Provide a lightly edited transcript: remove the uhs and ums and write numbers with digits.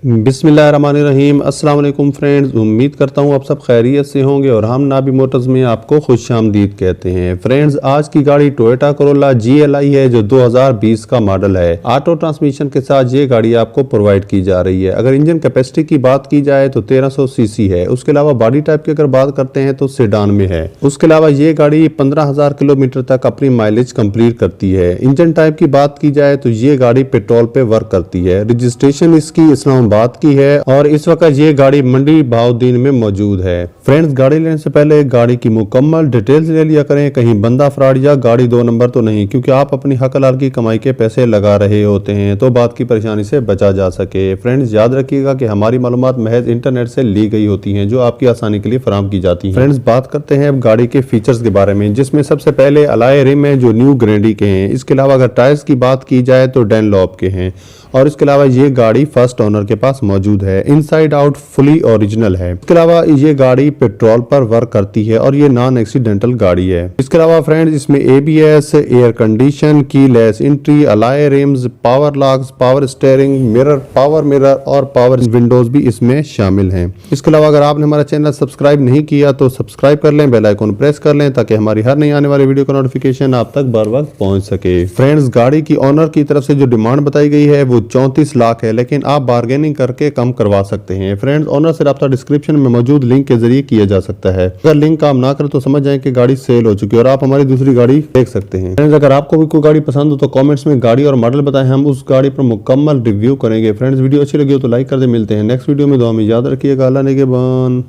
बिस्मिल्लाहिर्रहमानिर्रहीम। अस्सलाम वालेकुम फ्रेंड्स, उम्मीद करता हूँ आप सब खैरियत से होंगे और हम नाबी मोटर्स में आपको खुशामदीद कहते हैं। फ्रेंड्स, आज की गाड़ी टोयोटा कोरोला GLI है जो 2020 का मॉडल है। ऑटो ट्रांसमिशन के साथ ये गाड़ी आपको प्रोवाइड की जा रही है। अगर इंजन कैपेसिटी की बात की जाए तो 1300 सीसी है। उसके अलावा बॉडी टाइप की अगर बात करते हैं तो सेडान में है। उसके अलावा ये गाड़ी 15,000 किलोमीटर तक अपनी माइलेज कंप्लीट करती है। इंजन टाइप की बात की जाए तो ये गाड़ी पेट्रोल पे वर्क करती है। रजिस्ट्रेशन इसकी इस्लामाबाद की है और इस वक्त ये गाड़ी मंडी भावदीन में मौजूद है। फ्रेंड्स, गाड़ी लेने से पहले गाड़ी की मुकम्मल डिटेल्स ले लिया करें, कहीं बंदा फ्रॉड या गाड़ी 2 नंबर तो नहीं, क्योंकि आप अपनी हक हलाल की कमाई के पैसे लगा रहे होते हैं तो बात की परेशानी से बचा जा सके। फ्रेंड्स, याद रखिएगा कि हमारी मालूमात महज इंटरनेट से ली गई होती हैं जो आपकी आसानी के लिए फराहम की जाती है। फ्रेंड्स, बात करते हैं अब गाड़ी के फीचर्स के बारे में, जिसमें सबसे पहले अलॉय रिम है जो न्यू ग्रेडी के हैं। इसके अलावा अगर टायर्स की बात की जाए तो डैनलॉप के हैं और इसके अलावा ये गाड़ी फर्स्ट ओनर के पास मौजूद है। इनसाइड आउट फुली ओरिजिनल है। इसके अलावा ये गाड़ी पेट्रोल पर वर्क करती है और ये नॉन एक्सीडेंटल गाड़ी है। इसके अलावा फ्रेंड्स, इसमें ABS, air condition, keyless entry, alloy RIMS, power locks, power steering, power mirror और पावर विंडोज भी इसमें शामिल हैं। इसके अलावा अगर आपने हमारा चैनल सब्सक्राइब नहीं किया तो सब्सक्राइब कर लें, बेल आइकन प्रेस कर लें ताकि हमारी हर नई आने वाली वीडियो का नोटिफिकेशन आप तक बर वक्त पहुंच सके। फ्रेंड्स, गाड़ी की ऑनर की तरफ से जो डिमांड बताई गई है वो 34 लाख है, लेकिन आप बार्गेनिंग करके कम करवा सकते हैं। फ्रेंड्स, ऑनर से राब्ता डिस्क्रिप्शन में मौजूद लिंक के जरिए किया जा सकता है। अगर लिंक काम ना करे तो समझ जाएं कि गाड़ी सेल हो चुकी है और आप हमारी दूसरी गाड़ी देख सकते हैं। फ्रेंड्स, अगर आपको भी कोई गाड़ी पसंद हो तो कमेंट्स में गाड़ी और मॉडल बताएं, हम उस गाड़ी पर मुकम्मल रिव्यू करेंगे। फ्रेंड्स, वीडियो अच्छी लगी हो तो लाइक कर दे। मिलते हैं नेक्स्ट वीडियो में। दुआ में याद रखिएगा। अल्लाह निगहबान।